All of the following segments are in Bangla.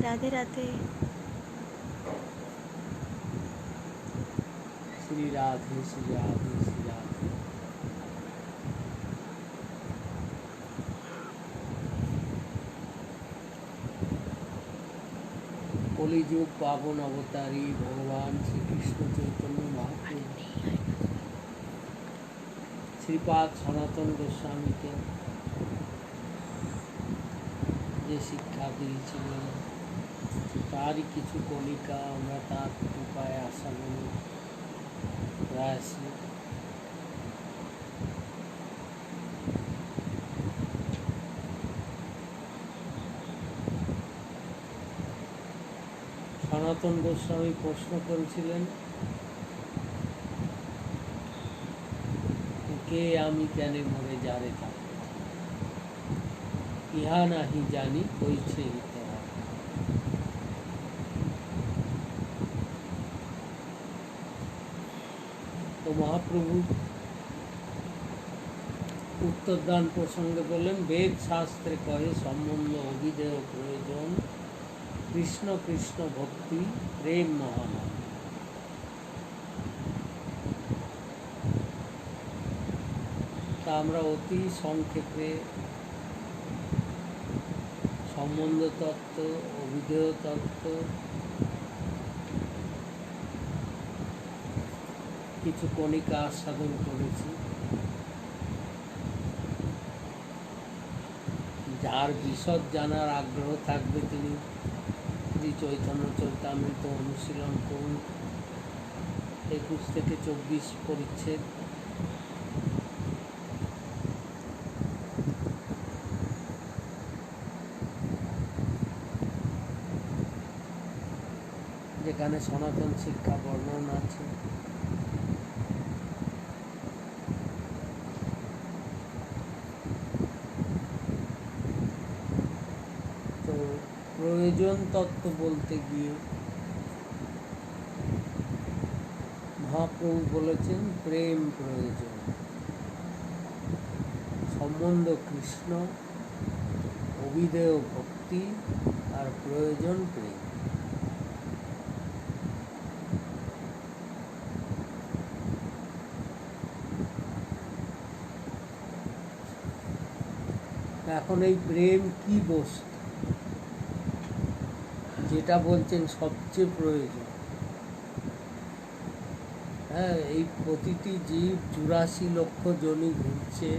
রাধে রাধে। শ্রী রাধে শ্রী রাধে শ্রী রাধে। কলিযুগ পাবন অবতারী ভগবান শ্রীকৃষ্ণ চৈতন্য মহাপ্রভু শ্রীপাদ সনাতন গোস্বামীকে যে শিক্ষা দিয়েছিলেন তারই কিছু কণিকা আমরা তার কৃপায় আশা করি আছি। সনাতন গোস্বামী প্রশ্ন করেছিলেন, কে আমি কেন মরে যারে থাকতে ইহা নাহি জানি কইছে হিতে হয়। তো মহাপ্রভু উত্তরদান প্রসঙ্গে বললেন, বেদ শাস্ত্রে কহে সম্বন্ধ অভিধেয় প্রয়োজন কৃষ্ণ কৃষ্ণ ভক্তি প্রেম মহানাম। তা আমরা অতি সংক্ষেপে সম্বন্ধ তত্ত্ব, অভিধেয় তত্ত্ব, কিছু কণিকা আস্বাদন করেছি। যার বিশদ জানার আগ্রহ থাকবে তিনি শ্রী চৈতন্য চরিতামৃত অনুশীলন করুন, 21 থেকে 24 পরিচ্ছেদ। যেখানে সনাতন শিক্ষা বর্ণন আছে। তো প্রয়োজন তত্ত্ব বলতে গিয়ে মহাপ্রভু বলেছেন প্রেম প্রয়োজন, সম্বন্ধ কৃষ্ণ, অভিধেয় ভক্তি আর প্রয়োজন প্রেম। এখন এই প্রেম কি বস্তু, যেটা বলছেন সবচেয়ে প্রয়োজন। হ্যাঁ, এই প্রতিটি জীব 84 লক্ষ জনি ঘুরছে,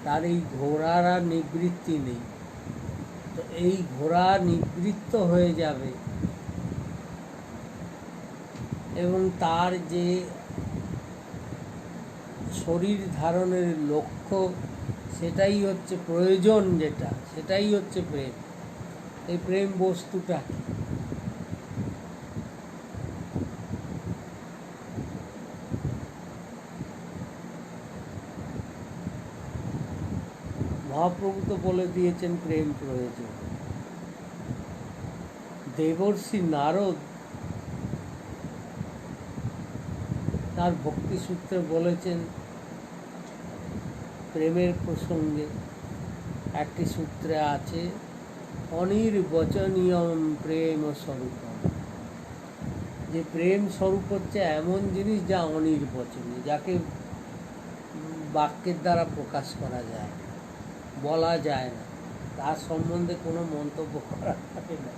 তার এই ঘোরার আর নিবৃত্তি নেই। তো এই ঘোরা নিবৃত্ত হয়ে যাবে এবং তার যে শরীর ধারণের লক্ষ্য সেটাই হচ্ছে প্রয়োজন, যেটা সেটাই হচ্ছে প্রেম। এই প্রেম বস্তুটা মহাপ্রভু তো বলে দিয়েছেন প্রেম প্রয়োজন। দেবর্ষি নারদ তার ভক্তি সূত্রে বলেছেন প্রেমের প্রসঙ্গে, একটি সূত্রে আছে অনির্বচনীয়ম প্রেম স্বরূপম, যে প্রেম স্বরূপ হচ্ছে এমন জিনিস যা অনির্বচনীয়, যাকে বাক্যের দ্বারা প্রকাশ করা যায়, বলা যায় না, তার সম্বন্ধে কোনো মন্তব্য করা যাবে না,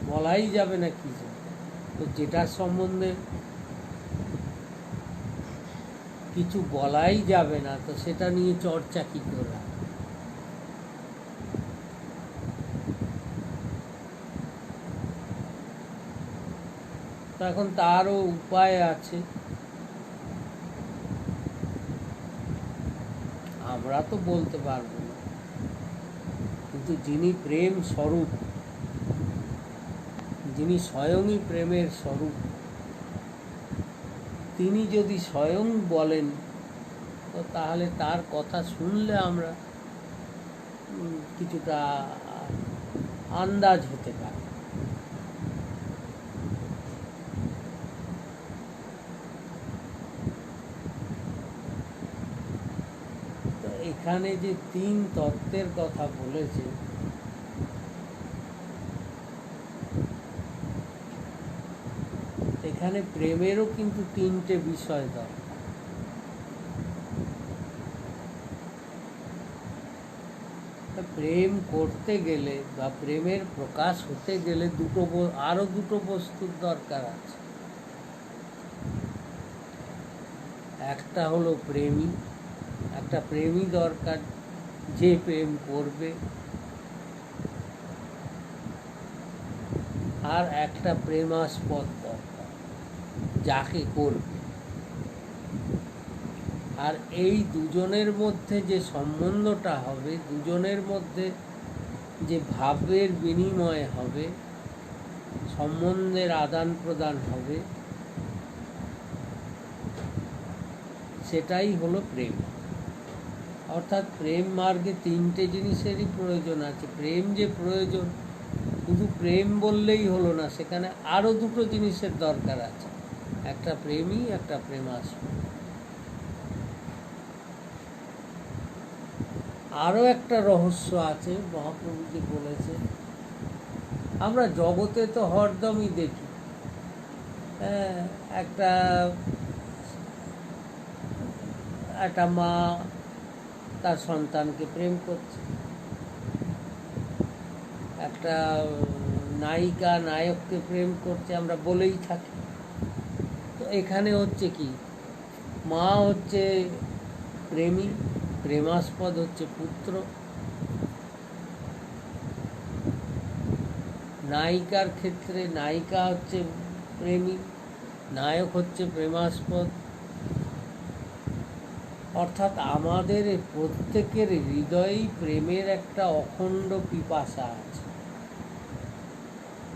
বলাই যাবে না কিছু। তো যেটার সম্বন্ধে কিছু বলাই যাবে না, তো সেটা নিয়ে চর্চা কী করে? তো এখন তারও উপায় আছে। আমরা তো বলতে পারবো না, কিন্তু যিনি প্রেম স্বরূপ, যিনি স্বয়ংই প্রেমের স্বরূপ, তিনি যদি স্বয়ং বলেন তো তাহলে তার কথা শুনলে আমরা কিছুটা আন্দাজ হতে পারে। তো এখানে যে 3 তত্ত্বের কথা বলেছে, এখানে প্রেমেরও কিন্তু তিনটে বিষয় দরকার। প্রেম করতে গেলে বা প্রেমের প্রকাশ হতে গেলে আরো দুটো বস্তুর দরকার আছে। একটা হলো প্রেমী, একটা প্রেমী দরকার যে প্রেম করবে, আর একটা প্রেমাস্পদ দরকার যাকে করবে। আর এই দুজনের মধ্যে যে সম্বন্ধটা হবে, দুজনের মধ্যে যে ভাবের বিনিময় হবে, সম্বন্ধের আদান প্রদান হবে, সেটাই হলো প্রেম। অর্থাৎ প্রেম মার্গে তিনটে জিনিসেরই প্রয়োজন আছে। প্রেম যে প্রয়োজন, শুধু প্রেম বললেই হলো না, সেখানে আরো দুটো জিনিসের দরকার আছে, একটা প্রেমী, একটা প্রেমাস্পদ। আরো একটা রহস্য আছে, মহাপ্রভুজি বলেছে, আমরা জগতে তো হরদমই দেখি, একটা একটা মা তার সন্তানকে প্রেম করছে, একটা নায়িকা নায়ককে প্রেম করছে, আমরা বলেই থাকি। তো এখানে হচ্ছে কি, মা হচ্ছে প্রেমী, প্রেমাস্পদ হচ্ছে পুত্র। নায়িকার ক্ষেত্রে নায়িকা হচ্ছে প্রেমী, নায়ক হচ্ছে প্রেমাস্পদ। অর্থাৎ আমাদের প্রত্যেকের হৃদয়েই প্রেমের একটা অখণ্ড পিপাসা আছে।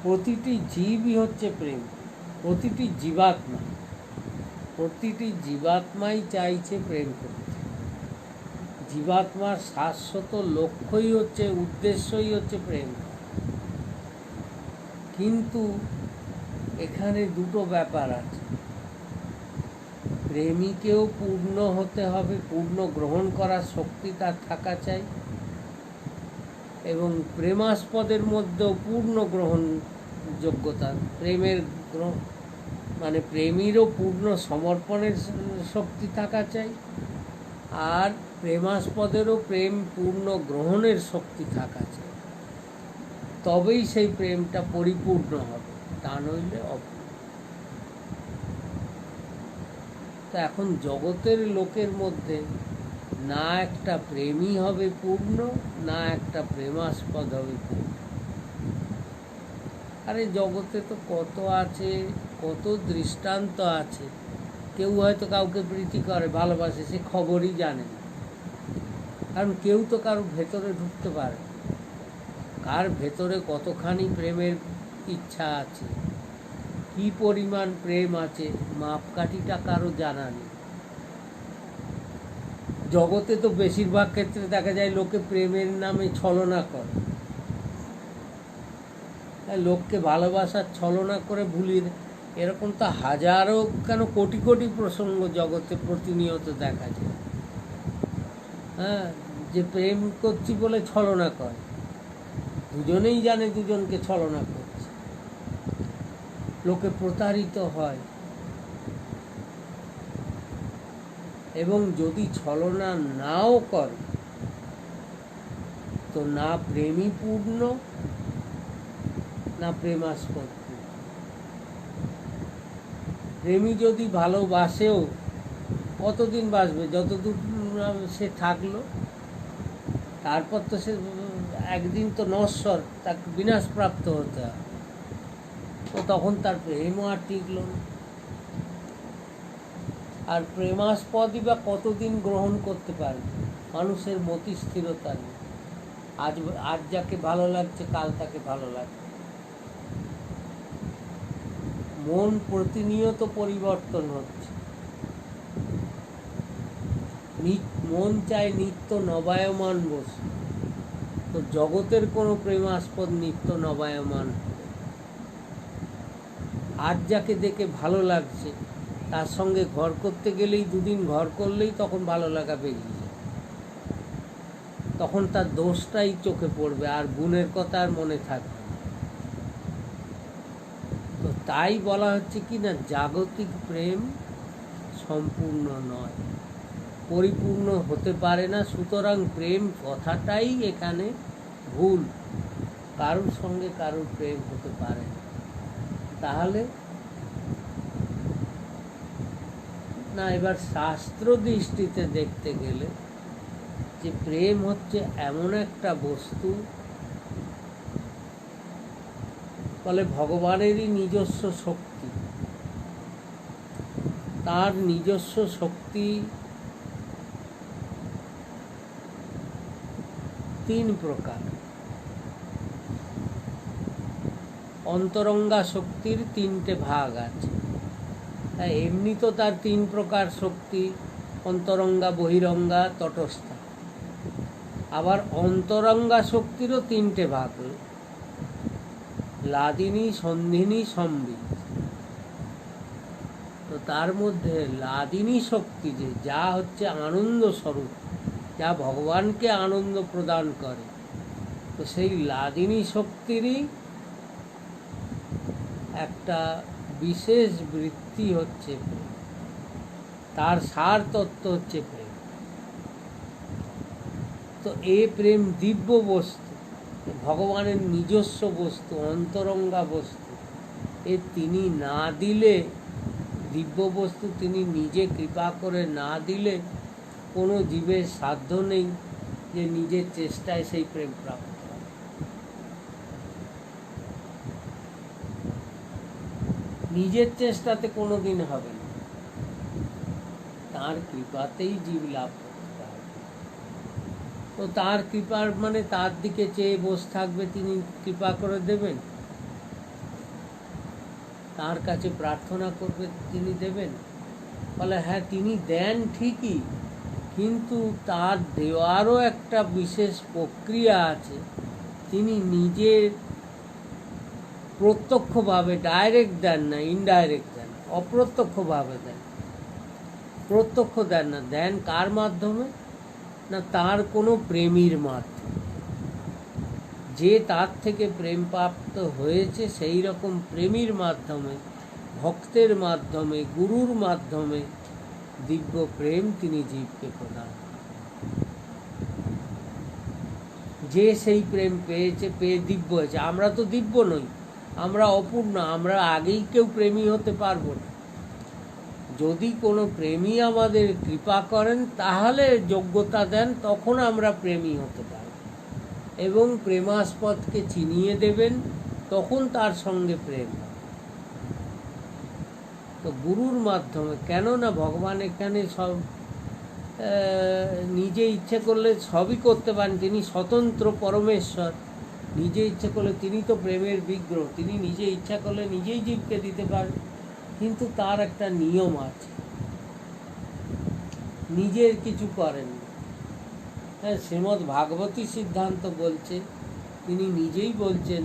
প্রতিটি জীবই হচ্ছে প্রেম, প্রতিটি জীবাত্মাই চাইছে প্রেম করতে। জীবাত্মার শাশ্বত লক্ষ্যই হচ্ছে, উদ্দেশ্যই হচ্ছে প্রেম। কিন্তু এখানে দুটো ব্যাপার আছে। প্রেমিকেও পূর্ণ হতে হবে, পূর্ণ গ্রহণ করার শক্তি তার থাকা চাই, এবং প্রেমাস্পদের মধ্যেও পূর্ণ গ্রহণ যোগ্যতা, প্রেমের মানে প্রেমীরও পূর্ণ সমর্পণের শক্তি থাকা চাই, আর প্রেমাস্পদেরও প্রেম পূর্ণ গ্রহণের শক্তি থাকা চাই। তবেই সেই প্রেমটা পরিপূর্ণ হবে, তা নইলে অপূর্ণ। তো এখন জগতের লোকের মধ্যে না একটা প্রেমী হবে পূর্ণ, না একটা প্রেমাস্পদ হবে পূর্ণ। আরে জগতে তো কত আছে, কত দৃষ্টান্ত আছে। কেউ হয়তো কাউকে প্রীতি করে, ভালোবাসে, সে খবরই জানে না, কারণ কেউ তো কারো ভেতরে ঢুকতে পারে, কার ভেতরে কতখানি প্রেমের ইচ্ছা আছে, কি পরিমাণ প্রেম আছে, মাপকাঠিটা কারো জানা নেই। জগতে তো বেশিরভাগ ক্ষেত্রে দেখা যায় লোকে প্রেমের নামে ছলনা করে, লোককে ভালোবাসার ছলনা করে ভুলিয়ে দেয়। এরকম তো হাজারো কেন কোটি কোটি প্রসঙ্গ জগতে প্রতিনিয়ত দেখা যায়। যে প্রেম করছি বলে ছলনা করে, দুজনেই জানে দুজনকে ছলনা করছে, লোকে প্রতারিত হয়। এবং যদি ছলনা নাও করে, তো না প্রেমী পূর্ণ, না প্রেমাস্পদ। প্রেমী যদি ভালোবাসেও কতদিন বাসবে, যতদূর সে থাকলো, তারপর তো সে একদিন তো নশ্বর, তাকে বিনাশপ্রাপ্ত হতে হবে। তো তখন তার প্রেমও আর টিকল না। আর প্রেমাস্পদই বা কতদিন গ্রহণ করতে পারে, মানুষের মতি স্থিরতা নেই। আজ যাকে ভালো লাগছে, কাল তাকে ভালো লাগছে। মন প্রতিনিয়ত পরিবর্তন হচ্ছে, মন চায় নিত্য নবায়মান বস্তু। তো জগতের কোনো প্রেমাস্পদ নিত্য নবায়মান। আজ যাকে দেখে ভালো লাগছে, তার সঙ্গে ঘর করতে গেলেই, দুদিন ঘর করলেই তখন ভালো লাগা বেরিয়ে যায়, তখন তার দোষটাই চোখে পড়বে, আর গুণের কথা আর মনে থাকবে। তো তাই বলা হচ্ছে কি না, জাগতিক প্রেম সম্পূর্ণ নয়, পরিপূর্ণ হতে পারে না। সুতরাং প্রেম কথাটাই এখানে ভুল, কারোর সঙ্গে কারোর প্রেম হতে পারে না। তাহলে না, এবার শাস্ত্র দৃষ্টিতে দেখতে গেলে যে প্রেম হচ্ছে এমন একটা বস্তু, বলে ভগবানেরই নিজস্ব শক্তি। তার নিজস্ব শক্তি তিন প্রকার। অন্তরঙ্গা শক্তির তিনটে ভাগ আছে। এমনি তো তার তিন প্রকার শক্তি, অন্তরঙ্গা, বহিরঙ্গা, তটস্থা। আবার অন্তরঙ্গা শক্তিরও তিনটে ভাগ, লাদিনী, সন্ধিনী, সম্বিত। তো তার মধ্যে লাদিনী শক্তি যা হচ্ছে আনন্দ স্বরূপ, যা ভগবানকে আনন্দ প্রদান করে, তো সেই লাদিনী শক্তিরই একটা বিশেষ বৃত্তি হচ্ছে প্রেম। তার সার তত্ত্ব হচ্ছে প্রেম। তো এই প্রেম দিব্য বস্তু, ভগবানের নিজস্ব বস্তু, অন্তরঙ্গা বস্তু। তিনি না দিলে, দিব্য বস্তু তিনি নিজে কৃপা করে না দিলে কোনো জীবের সাধ্য নেই যে নিজের চেষ্টায় সেই প্রেম প্রাপ্ত হয়। নিজের চেষ্টাতে কোনো দিন হবে না, তার কৃপাতেই জীব লাভ করতে হবে। তো তার কৃপার মানে তার দিকে চেয়ে বসে থাকবে, তিনি কৃপা করে দেবেন? তার কাছে প্রার্থনা করবে, তিনি দেবেন? বলে হ্যাঁ, তিনি দেন ঠিকই, কিন্তু তার দেওয়ারও একটা বিশেষ প্রক্রিয়া আছে। তিনি নিজে প্রত্যক্ষভাবে ডাইরেক্ট দেন না, ইনডাইরেক্ট দেন, অপ্রত্যক্ষভাবে দেন। প্রত্যক্ষ দেন না, দেন কার মাধ্যমে? না, তার কোনো প্রেমীর মাধ্যমে। যে তার থেকে প্রেম প্রাপ্ত হয়েছে সেই রকম প্রেমীর মাধ্যমে, ভক্তের মাধ্যমে, গুরুর মাধ্যমে দিব্য প্রেম তিনি জীবকে প্রদান করেন। যে সেই প্রেম পেয়েছে, পেয়ে দিব্য হয়েছে। আমরা তো দিব্য নই, আমরা অপূর্ণ, আমরা আগেই কেউ প্রেমী হতে পারবো না। যদি কোনো প্রেমী আমাদের কৃপা করেন, তাহলে যোগ্যতা দেন, তখন আমরা প্রেমী হতে পারব এবং প্রেমাস্পদকে চিনিয়ে দেবেন, তখন তার সঙ্গে প্রেম হবে। তো গুরুর মাধ্যমে, কেননা ভগবান এখানে সব নিজে ইচ্ছে করলে সবই করতে পারেন। তিনি স্বতন্ত্র পরমেশ্বর, নিজে ইচ্ছে করলে, তিনি তো প্রেমের বিগ্রহ, তিনি নিজে ইচ্ছা করলে নিজেই জীবকে দিতে পারেন। কিন্তু তার একটা নিয়ম আছে, নিজের কিছু করেন না। হ্যাঁ, শ্রীমদ্ ভাগবতী সিদ্ধান্ত বলছে, তিনি নিজেই বলছেন,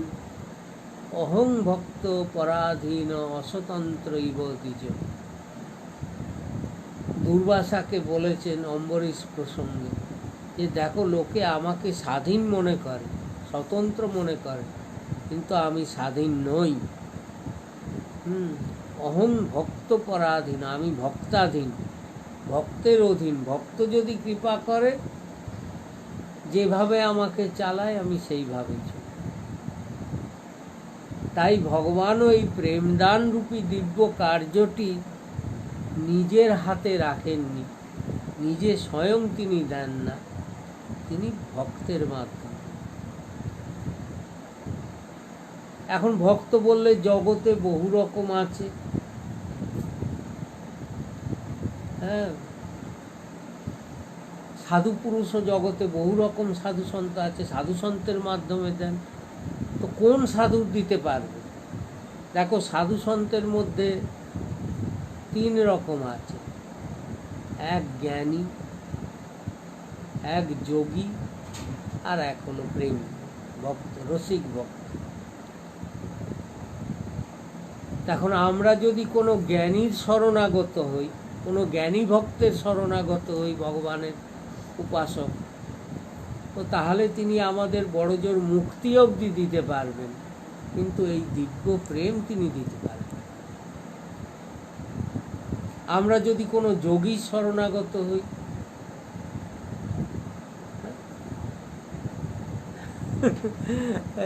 অহং ভক্ত পরাধীন অস্বতন্ত্রৈব দ্বিজ। দুর্বাসাকে বলেছেন অম্বরীশ প্রসঙ্গে যে দেখো, লোকে আমাকে স্বাধীন মনে করে, স্বতন্ত্র মনে করে, কিন্তু আমি স্বাধীন নই। অহং ভক্ত পরাধীন, আমি ভক্তাধীন, ভক্তের অধীন। ভক্ত যদি কৃপা করে, যেভাবে আমাকে চালায়, আমি সেইভাবে চলি। তাই ভগবানও এই প্রেমদান রূপী দিব্য কার্যটি নিজের হাতে রাখেননি, নিজে স্বয়ং তিনি দেন না, তিনি ভক্তের মাধ্যমে। এখন ভক্ত বললে জগতে বহু রকম আছে। হ্যাঁ, সাধু পুরুষও জগতে বহু রকম সাধু সন্ত আছে, সাধু সন্তের মাধ্যমে দেন। তো কোন সাধু দিতে পারবে? দেখো, সাধু সন্তের মধ্যে তিন রকম আছে, এক জ্ঞানী, এক যোগী, আর এক হলো প্রেমী ভক্ত, রসিক ভক্ত। এখন আমরা যদি কোনো জ্ঞানীর শরণাগত হই, কোনো জ্ঞানী ভক্তের শরণাগত হই, ভগবানের উপাসক, তো তাহলে তিনি আমাদের বড়জোর মুক্তি অবধি দিতে পারবেন, কিন্তু এই দিব্য প্রেম তিনি দিতে পারবেন। আমরা যদি কোনো যোগী শরণাগত হই,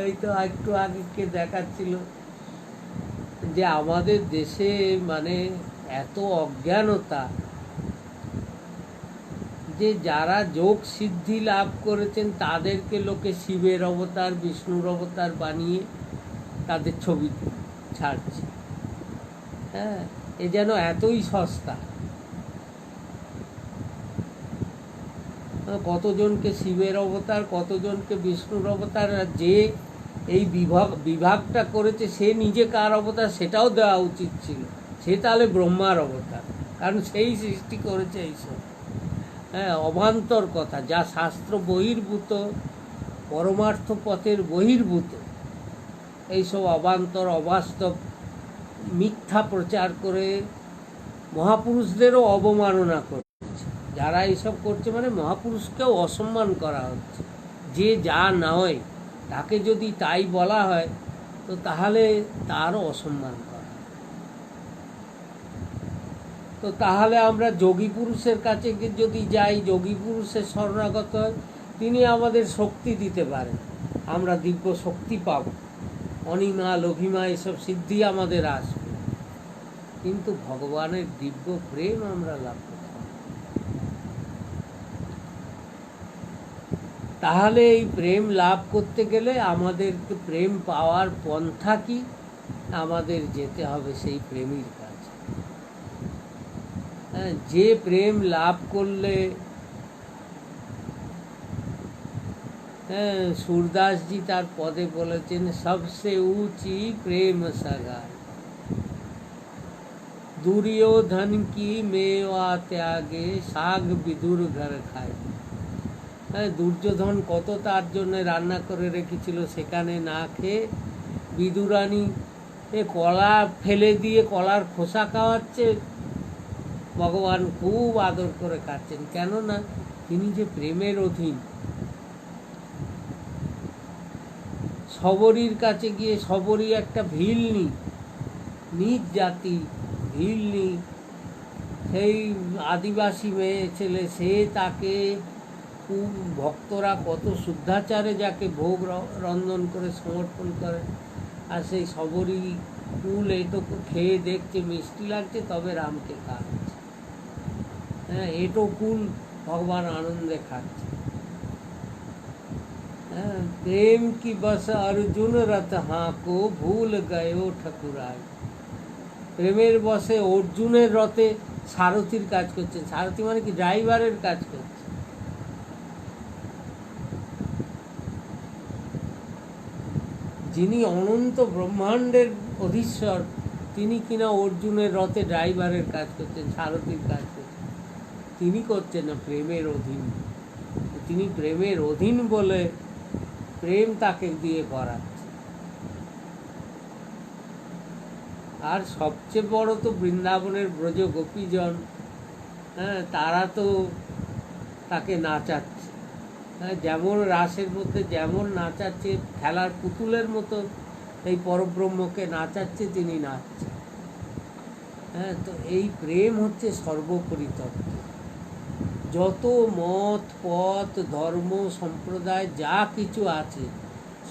এই তো একটু আগে দেখাচ্ছিল যে আমাদের দেশে মানে এত অজ্ঞানতা যে যারা যোগ সিদ্ধি লাভ করেছেন তাদেরকে লোকে শিবের অবতার, বিষ্ণুর অবতার বানিয়ে তাদের ছবি ছাড়ছে। হ্যাঁ, এ যেন এতই সস্তা। কতজনকে শিবের অবতার, কতজনকে বিষ্ণুর অবতার, আর যে এই বিভাগটা করেছে সে নিজে কার অবতার সেটাও দেওয়া উচিত ছিল। সে তাহলে ব্রহ্মার অবতার, কারণ সেই সৃষ্টি করেছে এইসব। হ্যাঁ, অবান্তর কথা, যা শাস্ত্র বহির্ভূত, পরমার্থ পথের বহির্ভূত, এইসব অবান্তর অবাস্তব মিথ্যা প্রচার করে মহাপুরুষদেরও অবমাননা করছে। যারা এইসব করছে মানে মহাপুরুষকেও অসম্মান করা হচ্ছে। যে যা নয় তাকে যদি তাই বলা হয় তো তাহলে তারও অসম্মান করা। তো তাহলে আমরা যোগী পুরুষের কাছে যদি যাই, যোগী পুরুষের শরণাগত হয়, তিনি আমাদের শক্তি দিতে পারেন, আমরা দিব্য শক্তি পাব, অনিমা লঘিমা এসব সিদ্ধি আমাদের আসবে, কিন্তু ভগবানের দিব্য প্রেম আমরা লাভ করতে। তাহলে এই প্রেম লাভ করতে গেলে আমাদেরকে প্রেম পাওয়ার পন্থা কি? আমাদের যেতে হবে সেই প্রেমীর কাছে। হ্যাঁ, যে প্রেম লাভ করলে, হ্যাঁ, सूरदासजी তার পদে বলেছেন, সবসে ऊंची প্রেম सगाई, दुर्योधन की मेवा त्यागे, শাগ বিদুর ঘর খায়। হ্যাঁ, দুর্যোধন কত তার জন্য রান্না করে রেখেছিল, সেখানে না খেয়ে বিদুরানী কলা ফেলে দিয়ে কলার খোসা খাওয়াচ্ছে, ভগবান খুব আদর করে খাচ্ছেন। কেননা তিনি যে প্রেমের অধীন। শবরীর কাছে গিয়ে, শবরী একটা ভিলনি, নিজ জাতি ভিলনি, সেই আদিবাসী মেয়ে ছেলে, সে তাকে ভক্তরা কত শুদ্ধাচারে যাকে ভোগ রন্ধন করে সমর্পণ করে, আর সেই শবরী কুল এটুকু খেয়ে দেখছে মিষ্টি লাগছে, তবে রামকে খাচ্ছে। হ্যাঁ, এটো কুল ভগবান আনন্দে খাচ্ছে। হ্যাঁ, প্রেম কি বস অর্জুন রথ হাঁকো, ভুল গয়ো ঠাকুরাই। প্রেমের বসে অর্জুনের রথে সারথীর কাজ করছে। সারথী মানে কি? ড্রাইভারের কাজ করছে। যিনি অনন্ত ব্রহ্মাণ্ডের অধীশ্বর, তিনি কিনা অর্জুনের রথে ড্রাইভারের কাজ করছেন, সারথীর কাজ করছেন। তিনি করছেন না, প্রেমের অধীন। তিনি প্রেমের অধীন বলে প্রেম তাকে দিয়ে করাচ্ছে। আর সবচেয়ে বড় তো বৃন্দাবনের ব্রজ গোপীজন, হ্যাঁ, তারা তো তাকে নাচাচ্ছে। হ্যাঁ, যেমন রাসের মধ্যে যেমন নাচাচ্ছে, খেলার পুতুলের মতো এই পরব্রহ্মকে নাচাচ্ছে, তিনি নাচছেন। হ্যাঁ, তো এই প্রেম হচ্ছে সর্বোপরি তত্ত্ব। যত মত পথ ধর্ম সম্প্রদায় যা কিছু আছে,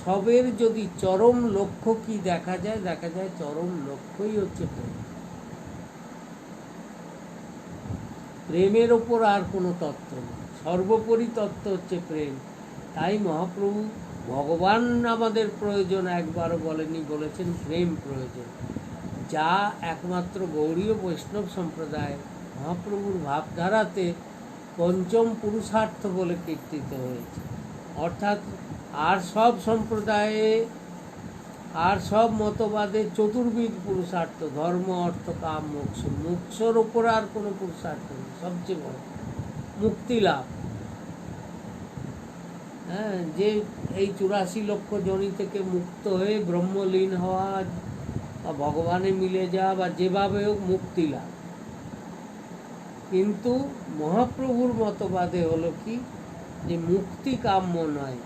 সবের যদি চরম লক্ষ্য কি দেখা যায়, দেখা যায় চরম লক্ষ্যই হচ্ছে প্রেম। প্রেমের ওপর আর কোনো তত্ত্ব নেই, সর্বোপরি তত্ত্ব হচ্ছে প্রেম। তাই মহাপ্রভু ভগবান আমাদের প্রয়োজন একবারও বলেনি, বলেছেন প্রেম প্রয়োজন, যা একমাত্র গৌড়ীয় বৈষ্ণব সম্প্রদায় মহাপ্রভুর ভাবধারাতে পঞ্চম পুরুষার্থ বলে কীর্তিত হয়েছে। অর্থাৎ আর সব সম্প্রদায়ে, আর সব মতবাদে চতুর্বিধ পুরুষার্থ, ধর্ম অর্থ কাম মোক্ষ, মোক্ষর ওপর আর কোনো পুরুষার্থ নেই। সবচেয়ে বড় মুক্তি লাভ। হ্যাঁ, যে এই 84 লক্ষ জনি থেকে মুক্ত হয়ে ব্রহ্মলীন হওয়া বা ভগবানে মিলে যাওয়া বা যেভাবে হোক মুক্তি লাভ। কিন্তু মহাপ্রভুর মতবাদে হলো কি, যে মুক্তি কাম্য নয়,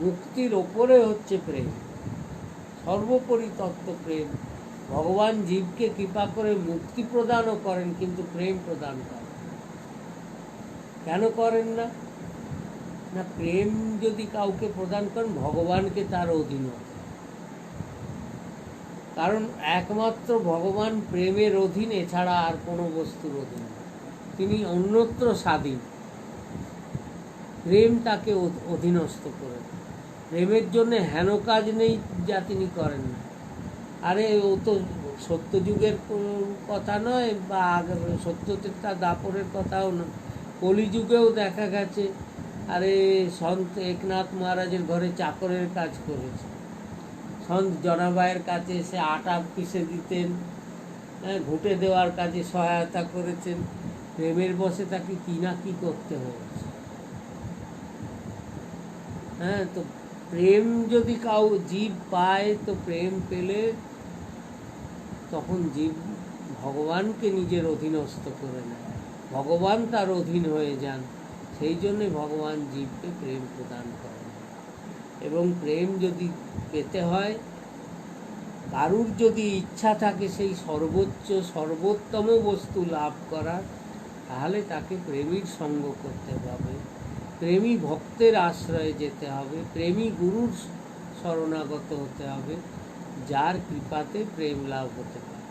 মুক্তির ওপরে হচ্ছে প্রেম, সর্বোপরি তত্ত্ব প্রেম। ভগবান জীবকে কৃপা করে মুক্তি প্রদানও করেন, কিন্তু প্রেম প্রদান করেন। কেন করেন না? না, প্রেম যদি কাউকে প্রদান করেন, ভগবানকে তার অধীন হতে। কারণ একমাত্র ভগবান প্রেমের অধীন, এছাড়া আর কোনো বস্তুর অধীন না। তিনি অন্যত্র স্বাধীন। প্রেম তাকে অধীনস্থ করে। প্রেমের জন্য হেন কাজ নেই যা তিনি করেন না। আরে ও তো সত্যযুগের কথা নয়, বা সত্যতেতা দাপরের কথাও নয়, কলিযুগেও দেখা গেছে। আরে সন্ত একনাথ মহারাজের ঘরে চাকরের কাজ করেছে, সন্ত জনাবাইয়ের কাছে এসে আটা পিষে দিতেন, ঘুঁটে দেওয়ার কাজে সহায়তা করেছেন। প্রেমের বশে তাকে কি না কি করতে হয়েছে। তো প্রেম যদি জীব পায়, তো প্রেম পেলে তখন জীব ভগবানকে নিজের অধীনস্থ করে নেয়, ভগবান তার অধীন হয়ে যান। সেই জন্যে ভগবান জীবকে প্রেম প্রদান করেন। এবং প্রেম যদি পেতে হয়, কারুর যদি ইচ্ছা থাকে সেই সর্বোত্তম বস্তু লাভ করার, তাহলে তাকে প্রেমীর সঙ্গ করতে হবে, প্রেমী ভক্তের আশ্রয়ে যেতে হবে, প্রেমী গুরুর শরণাগত হতে হবে, যার কৃপাতে প্রেম লাভ হতে পারে।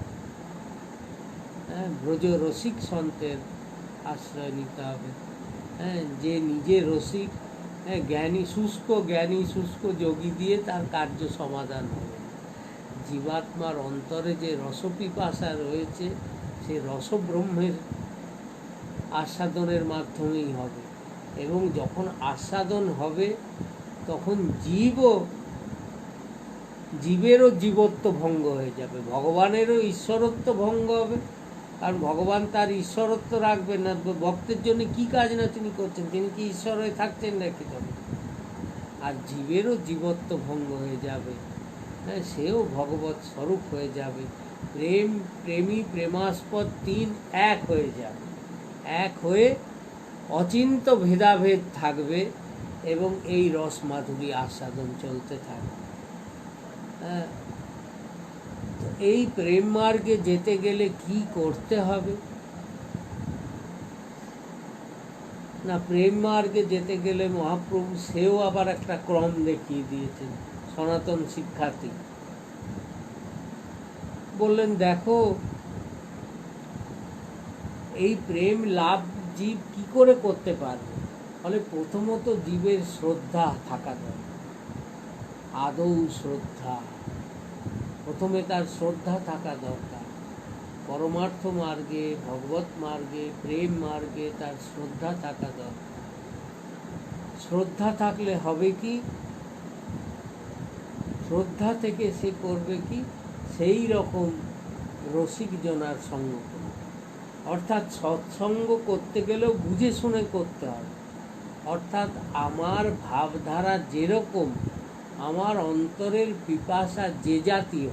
ব্রজ রসিক সন্তের আশ্রয় নিতে হবে, যে নিজে রসিক, জ্ঞানী শুষ্ক যোগী দিয়ে তার কার্য সমাধান হবে। জীবাত্মার অন্তরে যে রসপিপাসা রয়েছে, সে রসব্রহ্মের আস্বাদনের মাধ্যমেই হবে। এবং যখন আস্বাদন হবে, তখন জীবেরও জীবত্ব ভঙ্গ হয়ে যাবে, ভগবানেরও ঈশ্বরত্ব ভঙ্গ হবে। কারণ ভগবান তার ঈশ্বরত্ব রাখবেন না, ভক্তের জন্য কি কাজ না তিনি করছেন, তিনি কি ঈশ্বর হয়ে থাকছেন নাকি তবে? আর জীবেরও জীবত্ব ভঙ্গ হয়ে যাবে, সেও ভগবৎ স্বরূপ হয়ে যাবে। প্রেমী প্রেমাস্পদ তিন এক হয়ে যাবে, এক হয়ে অচিন্ত ভেদাভেদ থাকবে, এবং এই রস মাধুরী আস্বাদন চলতে থাকবে। এই প্রেম মার্গে যেতে গেলে কি করতে হবে? না, প্রেম মার্গে যেতে গেলে মহাপ্রভু সেও আবার একটা ক্রম দেখিয়ে দিয়েছেন। সনাতন শিক্ষার্থী বললেন, দেখো এই প্রেম লাভ জীব কি করে করতে পারবে? ফলে প্রথমত জীবের শ্রদ্ধা থাকা দরকার, আদৌ শ্রদ্ধা। প্রথমে তার শ্রদ্ধা থাকা দরকার। পরমার্থ মার্গে, ভগবত মার্গে, প্রেম মার্গে তার শ্রদ্ধা থাকা দরকার। শ্রদ্ধা থাকলে হবে কি? শ্রদ্ধা থেকে সে করবে কি? সেই রকম রসিক জনার সঙ্গ করবে। অর্থাৎ সৎসঙ্গ করতে গেলেও বুঝে শুনে করতে হবে। অর্থাৎ আমার ভাবধারা যেরকম, আমার অন্তরের পিপাসা যে জাতীয়,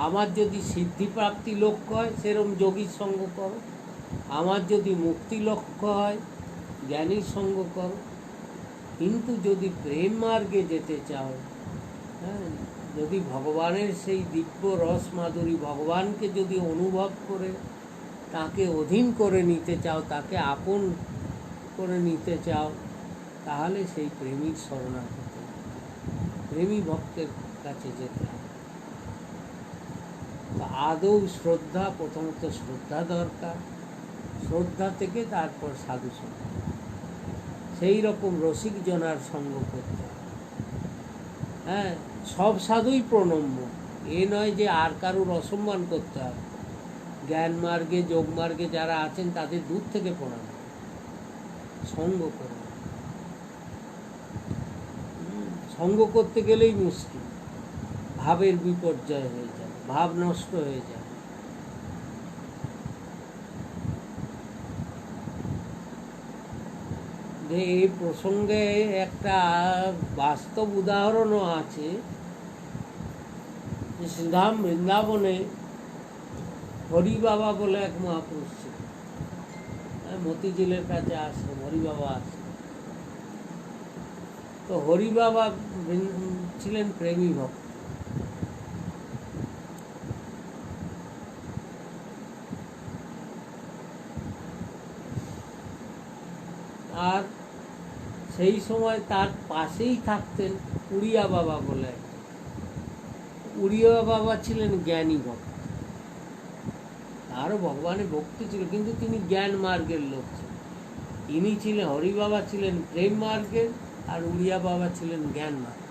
আমার যদি সিদ্ধিপ্রাপ্তি লক্ষ্য হয় সেরকম যোগীর সঙ্গ করো, আমার যদি মুক্তি লক্ষ্য হয় জ্ঞানীর সঙ্গ করো। কিন্তু যদি প্রেম মার্গে যেতে চাও, যদি ভগবানের সেই দিব্য রস মাধুরী, ভগবানকে যদি অনুভব করে তাকে অধীন করে নিতে চাও, তাকে আপন করে নিতে চাও, তাহলে সেই প্রেমীর শরণাগত, প্রেমী ভক্তের কাছে যেতে হবে। আদৌ শ্রদ্ধা, প্রথমত শ্রদ্ধা দরকার। শ্রদ্ধা থেকে তারপর সাধু সঙ্গ, সেই রকম রসিক জনার সঙ্গ করতে হবে। সব সাধুই প্রণম্য, এ নয় যে আর কারুর অসম্মান করতে হবে। জ্ঞান মার্গে, যোগ মার্গে যারা আছেন তাদের দূর থেকে প্রণাম, সঙ্গ করুন। সঙ্গ করতে গেলেই মুশকিল, ভাবের বিপর্যয় হয়ে যাবে, ভাব নষ্ট হয়ে যাবে। যে এই প্রসঙ্গে একটা বাস্তব উদাহরণও আছে। শ্রীধাম বৃন্দাবনে হরি বাবা বলে এক মহাপুরুষ ছিল, মতিঝিলের কাছে আসে হরি বাবা আসে। তো হরি বাবা ছিলেন প্রেমী ভক্ত। সেই সময় তার পাশেই থাকতেন উড়িয়া বাবা বলে। উড়িয়া বাবা ছিলেন জ্ঞানী ভক্ত, তারও ভগবানের ভক্তি ছিল, কিন্তু তিনি জ্ঞান মার্গের লোক ছিলেন। ইনি ছিলেন, হরি বাবা ছিলেন প্রেম মার্গের, আর উড়িয়া বাবা ছিলেন জ্ঞান মার্গ।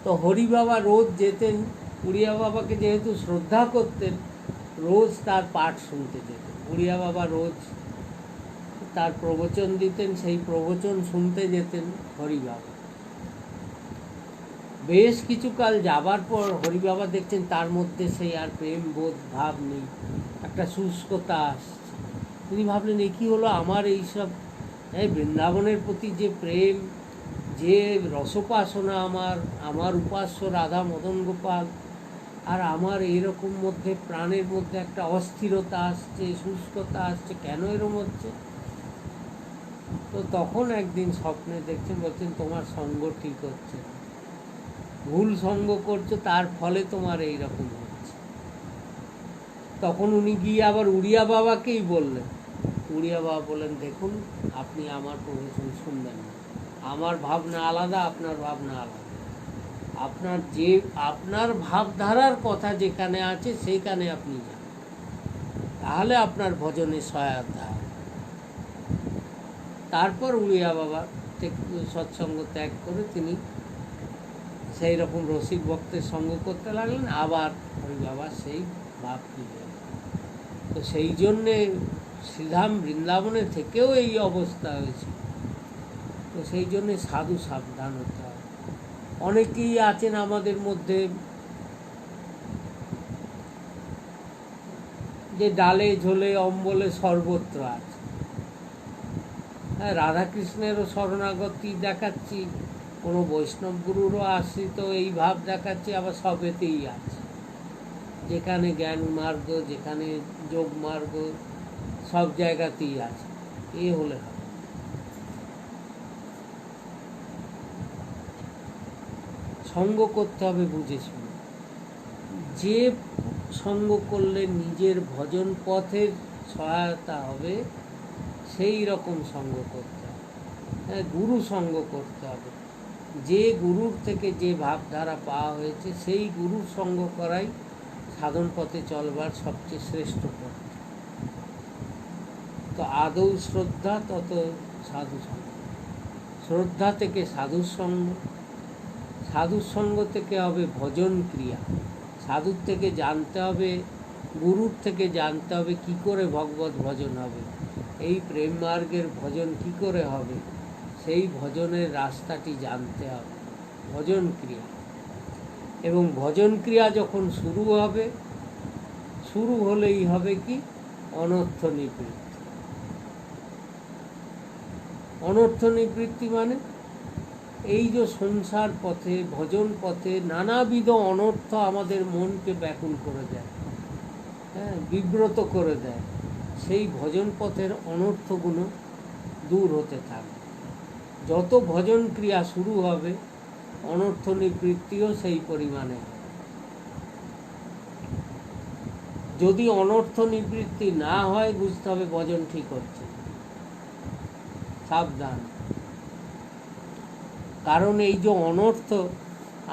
তো হরি বাবা রোজ যেতেন, উড়িয়া বাবাকে যেহেতু শ্রদ্ধা করতেন, রোজ তার পাঠ শুনতে যেতেন। উড়িয়া বাবা রোজ তার প্রবচন দিতেন, সেই প্রবচন শুনতে যেতেন হরি বাবা। বেশ কিছুকাল যাবার পর হরি বাবা দেখছেন তার মধ্যে সেই আর প্রেম বোধ ভাব নেই, একটা শুষ্কতা আসছে। তিনি ভাবলেন এ কী হলো, আমার এইসব বৃন্দাবনের প্রতি যে প্রেম, যে রসোপাসনা, আমার উপাস্য রাধা মদন গোপাল, আর আমার এইরকম মধ্যে প্রাণের মধ্যে একটা অস্থিরতা আসছে, শুষ্কতা আসছে, কেন এরম হচ্ছে? তো তখন একদিন স্বপ্নে দেখছেন, বলছেন তোমার সঙ্গ ঠিক হচ্ছে, ভুল সঙ্গ করছো, তার ফলে তোমার এইরকম হচ্ছে। তখন উনি গিয়ে আবার উড়িয়া বাবাকেই বললেন। উড়িয়া বাবা বললেন, দেখুন আপনি আমার প্রবচন শুনবেন না, আমার ভাবনা আলাদা, আপনার ভাবনা আলাদা। আপনার ভাবধারার কথা যেখানে আছে সেইখানে আপনি যান, তাহলে আপনার ভজনে সহায়তা হবে। তারপর উড়িয়া বাবা সৎসঙ্গ ত্যাগ করে তিনি সেই রকম রসিক ভক্তের সঙ্গ করতে লাগলেন, আবার হরি বাবা সেই ভাব ফিরে। তো সেই জন্যে শ্রীধাম বৃন্দাবনের থেকেও এই অবস্থা হয়েছে। তো সেই জন্যে সাধু সাবধান হতে হবে। অনেকেই আছেন আমাদের মধ্যে যে ডালে ঝোলে অম্বলে সর্বত্র আছে। হ্যাঁ, রাধাকৃষ্ণেরও শরণাগতি দেখাচ্ছি, কোনো বৈষ্ণব গুরুরও আশ্রিত এই ভাব দেখাচ্ছি, আবার সবেতেই আছে। যেখানে জ্ঞান মার্গ, যেখানে যোগ মার্গ, সব জায়গাতেই আছে। এ হলে হবে। সঙ্গ করতে হবে বুঝে শুনে, যে সঙ্গ করলে নিজের ভজন পথের সহায়তা হবে সেই রকম সঙ্গ করতে হবে। হ্যাঁ, গুরু সঙ্গ করতে হবে, যে গুরুর থেকে যে ভাবধারা পাওয়া হয়েছে সেই গুরুর সঙ্গ করাই সাধন পথে চলবার সবচেয়ে শ্রেষ্ঠ পথ। তো আদৌ শ্রদ্ধা, তত সাধু সঙ্গ, শ্রদ্ধা থেকে সাধুর সঙ্গ, সাধুর সঙ্গ থেকে হবে ভজন ক্রিয়া, সাধুর থেকে জানতে হবে, গুরুর থেকে জানতে হবে কি করে ভগবত ভজন হবে, এই প্রেম মার্গের ভজন কি করে হবে, সেই ভজনের রাস্তাটি জানতে হবে, ভজন ক্রিয়া। এবং ভজন ক্রিয়া যখন শুরু হবে, শুরু হলেই হবে কি অনর্থ নিবৃত্তি। অনর্থ নিবৃত্তি মানে এই যে সংসার পথে, ভজন পথে নানাবিধ অনর্থ আমাদের মনকে ব্যাকুল করে দেয়, হ্যাঁ, বিব্রত করে দেয়, সেই ভজন পথের অনর্থগুলো দূর হতে থাকবে। যত ভজন ক্রিয়া শুরু হবে অনর্থ নিবৃত্তিও সেই পরিমাণে হবে। যদি অনর্থ নিবৃত্তি না হয় বুঝতে হবে ভজন ঠিক হচ্ছে, সাবধান। কারণ এই যে অনর্থ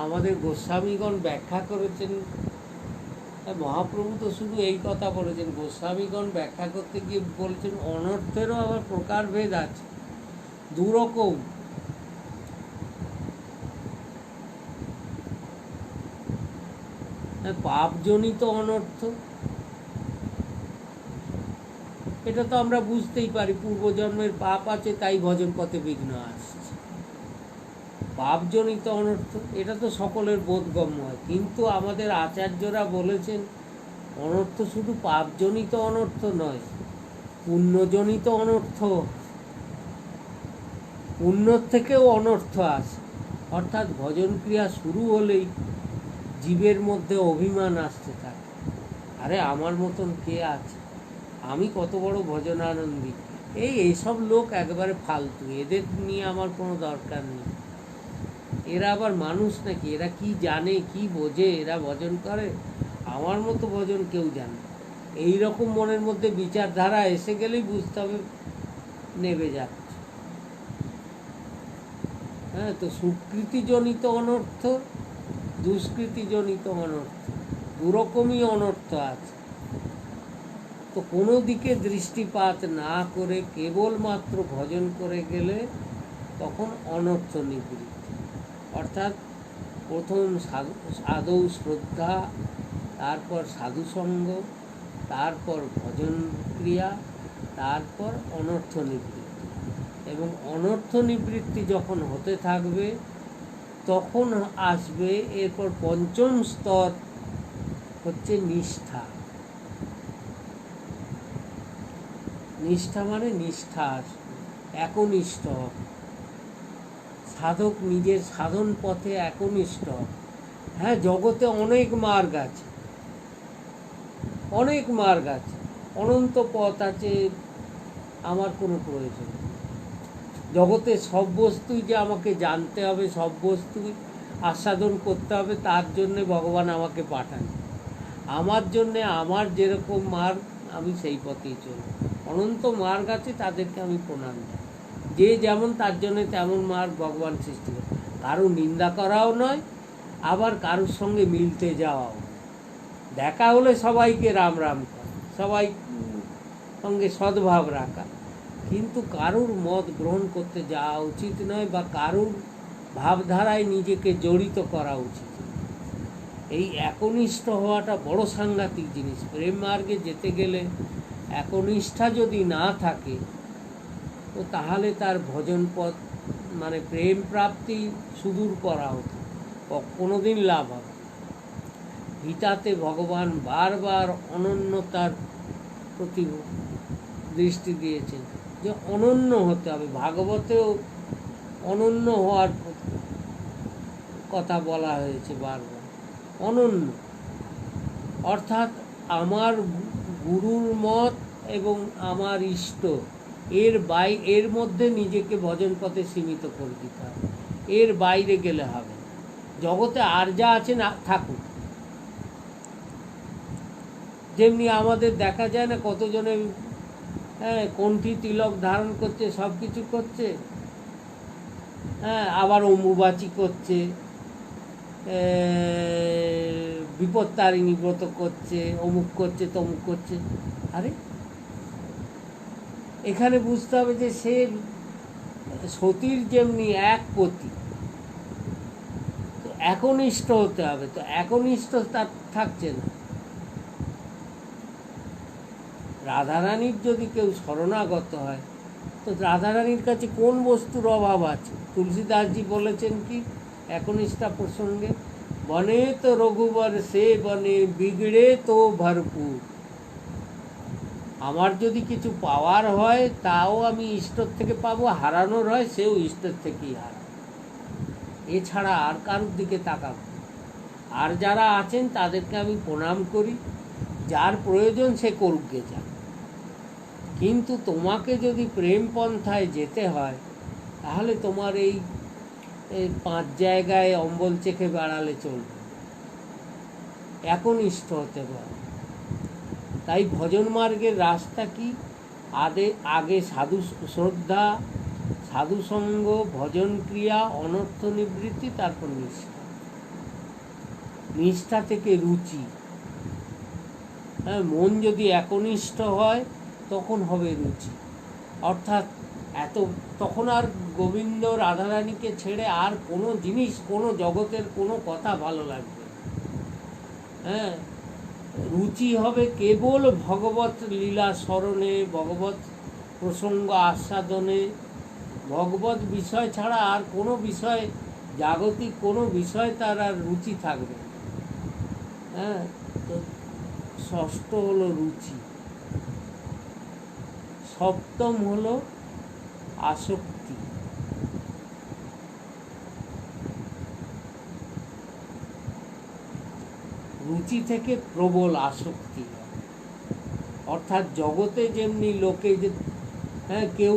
আমাদের গোস্বামীগণ ব্যাখ্যা করেছেন, মহাপ্রভু তো শুধু এই কথা বলেছেন, গোস্বামীগণ ব্যাখ্যা করতে গিয়ে বলেছেন অনর্থেরও আবার প্রকারভেদ আছে, দুরকম। পাপজনিত অনর্থ, এটা তো আমরা বুঝতেই পারি, পূর্বজন্মের পাপ আছে তাই ভজন পথে বিঘ্ন আসছে। পাপজনিত অনর্থ, এটা তো সকলের বোধগম্য হয়, কিন্তু আমাদের আচার্যরা বলেছেন অনর্থ শুধু পাপজনিত অনর্থ নয়, পুণ্যজনিত অনর্থ, পুণ্যর থেকেও অনর্থ আসে। অর্থাৎ ভজন ক্রিয়া শুরু হলেই জীবের মধ্যে অভিমান আসতে থাকে, আরে আমার মতন কে আছে, আমি কত বড় ভজনানন্দী, এইসব লোক একবারে ফালতু, এদের নিয়ে আমার কোনো দরকার নেই, এরা আবার মানুষ নাকি, এরা কি জানে কি বোঝে, এরা ভজন করে, আমার মতো ভজন কেউ জানে না। এই রকম মনের মধ্যে বিচারধারা এসে গেলেই বুঝতে হবে নেবে যাচ্ছে। হ্যাঁ, তো সুকৃতিজনিত অনর্থ, দুষ্কৃতিজনিত অনর্থ, দুরকমই অনর্থ আছে। তো কোনো দিকে দৃষ্টিপাত না করে কেবলমাত্র ভজন করে গেলে তখন অনর্থ নিবৃত্তি, অর্থাৎ প্রথম আদৌ শ্রদ্ধা, তারপর সাধুসঙ্গ, তারপর ভজন ক্রিয়া, তারপর অনর্থ নিবৃত্তি। এবং অনর্থ নিবৃত্তি যখন হতে থাকবে তখন আসবে এরপর পঞ্চম স্তর হচ্ছে নিষ্ঠা। নিষ্ঠা মানে নিষ্ঠা আসবে, একনিষ্ঠ হবে। সাধক নিজের সাধন পথে একনিষ্ঠ হবে। হ্যাঁ, জগতে অনেক মার্গ আছে, অনেক মার্গ আছে, অনন্ত পথ আছে, আমার কোনো প্রয়োজন নেই। জগতে সব বস্তুই যে আমাকে জানতে হবে, সব বস্তুই আস্বাদন করতে হবে, তার জন্যে ভগবান আমাকে পাঠান। আমার জন্যে আমার যেরকম মার্গ আমি সেই পথেই চলব। অনন্ত মার্গ আছে, তাদেরকে আমি প্রণাম জানাই। যে যেমন তার জন্যে তেমন মার্গ ভগবান সৃষ্টি করে। কারো নিন্দা করাও নয়, আবার কারোর সঙ্গে মিলতে যাওয়াও। দেখা হলে সবাইকে রাম রাম করা, সবাই সঙ্গে সদ্ভাব রাখা, কিন্তু কারুর মত গ্রহণ করতে যাওয়া উচিত নয়, বা কারুর ভাবধারায় নিজেকে জড়িত করা উচিত। এই একনিষ্ঠ হওয়াটা বড় সাংঘাতিক জিনিস। প্রেম মার্গে যেতে গেলে একনিষ্ঠা যদি না থাকে তো তাহলে তার ভজন পথ মানে প্রেম প্রাপ্তি সুদূর করা হতো, কোনোদিন লাভ হবে। গীতাতে ভগবান বারবার অনন্যতার প্রতি দৃষ্টি দিয়েছেন, যে অনন্য হতে হবে। ভাগবতেও অনন্য হওয়ার কথা বলা হয়েছে বারবার। অনন্য অর্থাৎ আমার গুরুর মত এবং আমার ইষ্ট এর মধ্যে নিজেকে ভজন পথে সীমিত করে দিতে হবে, এর বাইরে গেলে হবে। জগতে আর যা আছে না থাকুক। যেমনি আমাদের দেখা যায় না কতজনে হ্যাঁ কণ্ঠী তিলক ধারণ করছে, সব কিছু করছে, হ্যাঁ, আবার অম্বুবাচী করছে, বিপত্তারিণী ব্রত করছে, অমুক করছে, তমুক করছে। আরে এখানে বুঝতে হবে যে সে সতীর যেমনি এক পতি, তো একনিষ্ঠ হতে হবে। তো একনিষ্ঠ তার থাকছে না। রাধারানীর যদি কেউ শরণাগত হয় তো রাধারানীর কাছে কোন বস্তুর অভাব আছে? তুলসীদাসজি বলেছেন কি একনিষ্ঠা প্রসঙ্গে, বনে তো রঘুবর সে বনে বিগড়ে তো ভরপুর। আমার যদি কিছু পাওয়ার হয় তাও আমি ঈশ্বর থেকে পাবো, হারানোর হয় সেও ঈশ্বর থেকেই হারাবো। এছাড়া আর কারোর দিকে তাকাবো। আর যারা আছেন তাদেরকে আমি প্রণাম করি, যার প্রয়োজন সে করুক গে যাক। কিন্তু তোমাকে যদি প্রেম পন্থায় যেতে হয় তাহলে তোমার এই 5 জায়গায় অম্বল চেখে বেড়ালে চলবে, একনিষ্ঠ হতে পারে। তাই ভজন মার্গের রাস্তা কি? আগে সাধু শ্রদ্ধা, সাধুসঙ্গ, ভজন ক্রিয়া, অনর্থ নিবৃত্তি, তারপর নিষ্ঠা। নিষ্ঠা থেকে রুচি। হ্যাঁ, মন যদি একনিষ্ঠ হয় তখন হবে রুচি, অর্থাৎ তখন আর গোবিন্দ রাধারানীকে ছেড়ে আর কোনো জিনিস, কোনো জগতের কোনো কথা ভালো লাগবে। হ্যাঁ, রুচি হবে কেবল ভগবত লীলা স্মরণে, ভগবত প্রসঙ্গ আস্বাদনে, ভগবত বিষয় ছাড়া আর কোনো বিষয়, জাগতিক কোনো বিষয় তার আর রুচি থাকবে। হ্যাঁ, তো ষষ্ঠ হলো রুচি, সপ্তম হলো আসক্তি। রুচি থেকে প্রবল আসক্তি, অর্থাৎ জগতে যেমনি লোকে যে হ্যাঁ কেউ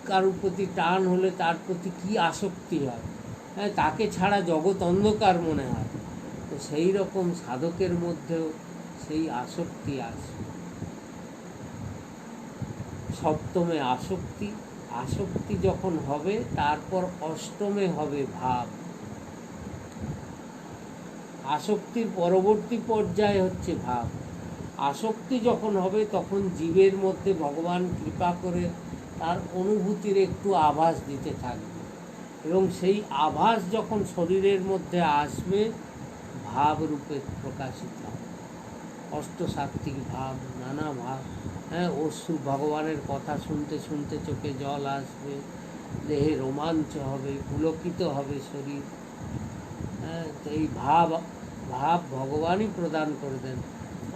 কারোর প্রতি টান হলে তার প্রতি কি আসক্তি হয়, হ্যাঁ, তাকে ছাড়া জগৎ অন্ধকার মনে হয়। তো সেই রকম সাধকের মধ্যেও সেই আসক্তি আসবে। সপ্তমে আসক্তি, আসক্তি যখন হবে তারপর অষ্টমে হবে ভাব। আসক্তির পরবর্তী পর্যায়ে হচ্ছে ভাব। আসক্তি যখন হবে তখন জীবের মধ্যে ভগবান কৃপা করে তার অনুভূতির একটু আভাস দিতে থাকবে, এবং সেই আভাস যখন শরীরের মধ্যে আসবে ভাব রূপে প্রকাশিত হবে। অষ্টসাত্ত্বিক ভাব, নানা ভাব, অশ্রু, ভগবানের কথা শুনতে শুনতে চোখে জল আসবে, দেহে রোমাঞ্চ হবে, পুলকিত হবে শরীর। তো এই ভাব ভাব ভগবানই প্রদান করে দেন,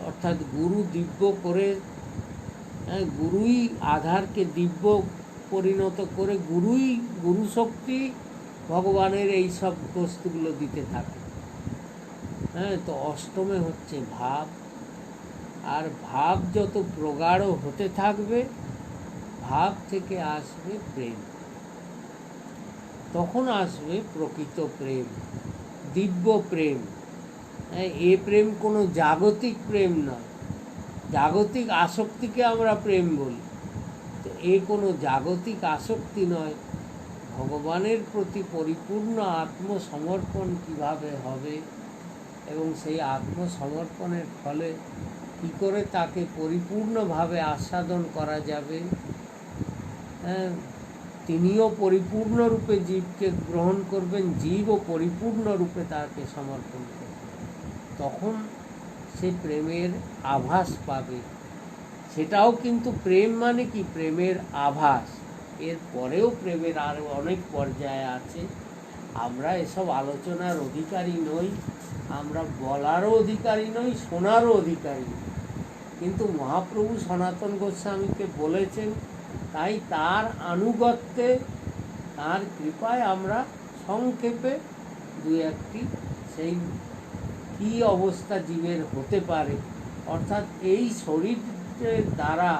অর্থাৎ গুরু দিব্য করে, গুরুই আধারকে দিব্য পরিণত করে গুরু শক্তি ভগবানের এই সব বস্তুগুলো দিতে থাকে। তো অষ্টমে হচ্ছে ভাব, আর ভাব যত প্রগাঢ় হতে থাকবে ভাব থেকে আসবে প্রেম, তখন আসবে প্রকৃত প্রেম, দিব্য প্রেম। এ প্রেম কোনো জাগতিক প্রেম নয়, জাগতিক আসক্তিকে আমরা প্রেম বলি, তো এ কোনো জাগতিক আসক্তি নয়। ভগবানের প্রতি পরিপূর্ণ আত্মসমর্পণ কিভাবে হবে এবং সেই আত্মসমর্পণের ফলে কী করে তাকে পরিপূর্ণভাবে আস্বাদন করা যাবে, তিনিও পরিপূর্ণরূপে জীবকে গ্রহণ করবেন, জীবও পরিপূর্ণরূপে তাকে সমর্পণ করবে, তখন সে প্রেমের আভাস পাবে। সেটাও কিন্তু প্রেম মানে কি, প্রেমের আভাস। এর পরেও প্রেমের আরও অনেক পর্যায়ে আছে, আমরা এসব আলোচনার অধিকারী নই, আমরা বলারও অধিকারী নই, শোনারও অধিকারী নই, কিন্তু মহাপ্রভু সনাতন গোস্বামীকে বলেছেন, তাই তার আনুগত্যে, তার কৃপায় আমরা সংক্ষেপে দু একটি সেই কী অবস্থা জীবের হতে পারে, অর্থাৎ এই শরীরের দ্বারা,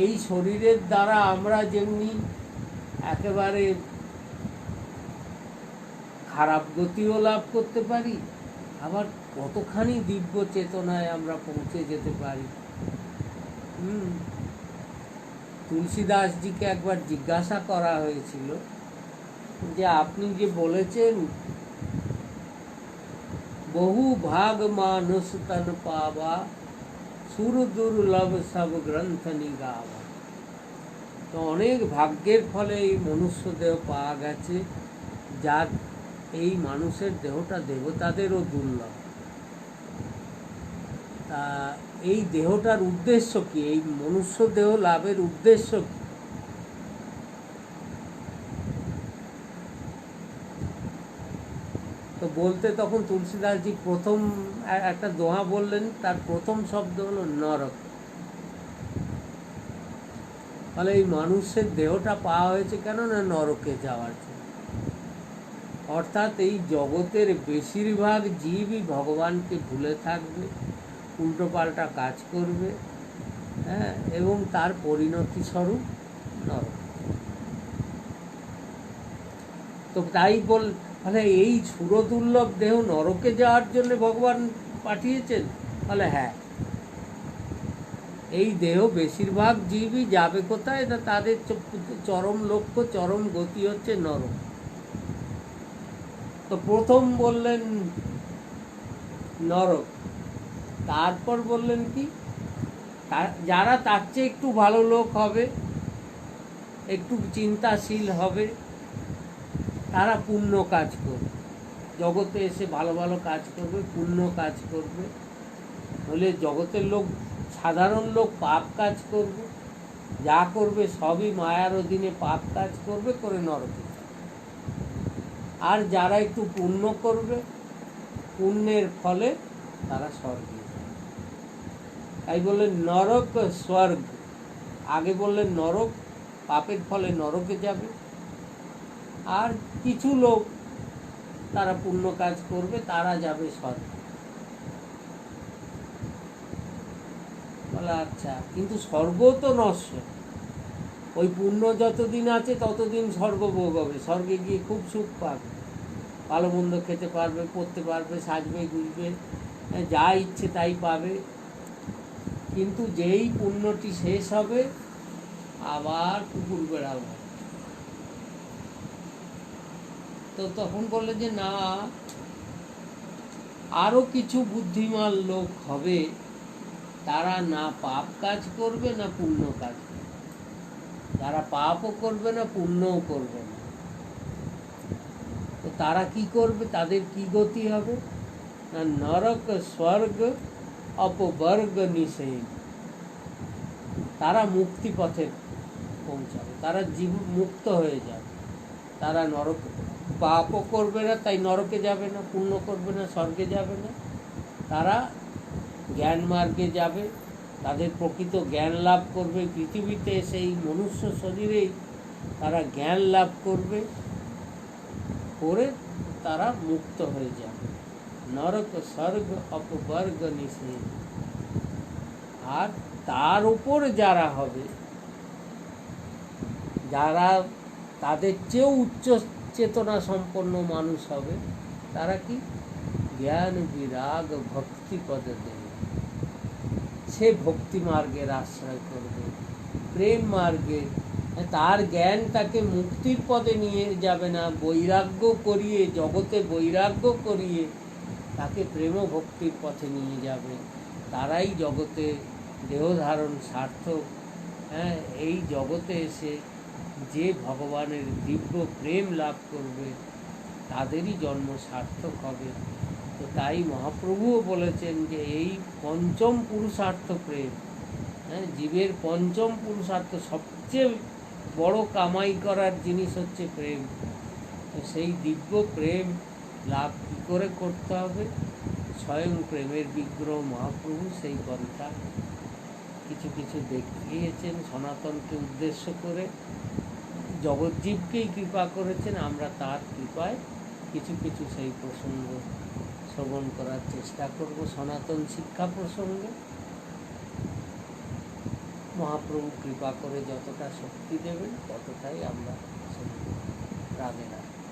এই শরীরের দ্বারা আমরা যেমনি একেবারে খারাপ গতিও লাভ করতে পারি, আবার কতখানি দিব্য চেতনায় আমরা পৌঁছে যেতে পারি। তুলসীদাসজিকে একবার জিজ্ঞাসা করা হয়েছিল যে আপনি যে বলেছেন বহু ভাগ মানুষ তন পাবা, সুর দুর্লভ সব গ্রন্থ নিগাবা, তো অনেক ভাগ্যের ফলে এই মনুষ্য দেহ পাওয়া গেছে, যার এই মানুষের দেহটা দেবতাদেরও দুর্লভ। তা এই দেহটার উদ্দেশ্য কি, এই মনুষ্য দেহ লাভের উদ্দেশ্য কি? তো বলতে তখন তুলসীদাসজি প্রথম একটা দোহা বললেন, তার প্রথম শব্দ হলো নরক। ফলে এই মানুষের দেহটা পাওয়া হয়েছে কেন না, নরকে যাওয়ার জন্য। অর্থাৎ এই জগতের বেশিরভাগ জীবই ভগবানকে ভুলে থাকবে, উল্টোপাল্টা কাজ করবে, এবং তার পরিণতি স্বরূপ নরক। তো তাই ফলে এই সুরদুর্লভ দেহ নরকে যাওয়ার জন্য ভগবান পাঠিয়েছেন। ফলে হ্যাঁ, এই দেহ বেশিরভাগ জীবই যাবে কোথায় না, তাদের চরম লক্ষ্য, চরম গতি হচ্ছে নরক। তো প্রথম বললেন নরক, তারপর বললেন কি, যারা তার চেয়ে একটু ভালো লোক হবে, একটু চিন্তাশীল হবে, তারা পুণ্য কাজ করবে, জগতে এসে ভালো ভালো কাজ করবে, পুণ্য কাজ করবে। হলে জগতের লোক, সাধারণ লোক পাপ কাজ করবে, যা করবে সবই মায়ার অধীনে পাপ কাজ করবে, করে নরকে। আর যারা একটু পুণ্য করবে, পুণ্যের ফলে তারা স্বর্গে। তাই বললেন নরক স্বর্গ, আগে বললেন নরক, পাপের ফলে নরকে যাবে, আর কিছু লোক তারা পুণ্য কাজ করবে, তারা যাবে স্বর্গে। বলে আচ্ছা, কিন্তু স্বর্গ তো নশ্বর, ওই পুণ্য যতদিন আছে ততদিন স্বর্গ ভোগ হবে, স্বর্গে গিয়ে খুব সুখ পাবে, ভালো মন্দ খেতে পারবে, পড়তে পারবে, সাজবে গুজবে, যা ইচ্ছে তাই পাবে, কিন্তু যেই পুণ্যটি শেষ হবে আবার কুকুর বেড়াল হবে। তো তখন বললে যে না, আরও কিছু বুদ্ধিমান লোক হবে, তারা না পাপ কাজ করবে না পুণ্য কাজ করবে, তারা পাপও করবে না পুণ্যও করবে না। তো তারা কি করবে, তাদের কি গতি হবে না নরক স্বর্গ অপবর্গ নিষেধ, তারা মুক্তি পথে পৌঁছাবে, তারা জীবন মুক্ত হয়ে যাবে। তারা নরক পাপও করবে না, তাই নরকে যাবে না, পুণ্য করবে না, স্বর্গে যাবে না, তারা জ্ঞান মার্গে যাবে, তাদের প্রকৃত জ্ঞান লাভ করবে। পৃথিবীতে সেই মনুষ্য শরীরেই তারা জ্ঞান লাভ করবে, করে তারা মুক্ত হয়ে যাবে। নরক স্বর্গ অপবর্গ নিষেধ। আর তার উপর যারা হবে, যারা তাদের চেয়েও উচ্চ চেতনা সম্পন্ন মানুষ হবে, তারা কি জ্ঞান বিরাগ ভক্তি পদে দেবে, সে ভক্তি মার্গের আশ্রয় করবে, প্রেম মার্গে। তার জ্ঞান তাকে মুক্তির পদে নিয়ে যাবে না, বৈরাগ্য করিয়ে, জগতে বৈরাগ্য করিয়ে তাকে প্রেম ভক্তির পথে নিয়ে যাবে। তারাই জগতে দেহধারণ সার্থক। এই জগতে এসে যে ভগবানের দিব্য প্রেম লাভ করবে তাদেরই জন্ম সার্থক হবে। তো তাই মহাপ্রভুও বলেছেন যে এই পঞ্চম পুরুষার্থ প্রেম, জীবের পঞ্চম পুরুষার্থ, সবচেয়ে বড় কামাই করার জিনিস হচ্ছে প্রেম। তো সেই দিব্য প্রেম লাভ কী করে করতে হবে, স্বয়ং প্রেমের বিগ্রহ মহাপ্রভু সেই পন্থা কিছু কিছু দেখিয়েছেন, সনাতনকে উদ্দেশ্য করে জগজ্জীবকেই কৃপা করেছেন। আমরা তার কৃপায় কিছু কিছু সেই প্রসঙ্গ শ্রবণ করার চেষ্টা করব। সনাতন শিক্ষা প্রসঙ্গে মহাপ্রভু কৃপা করে যতটা শক্তি দেবেন ততটাই আমরা শুনব। রাধে রাধে।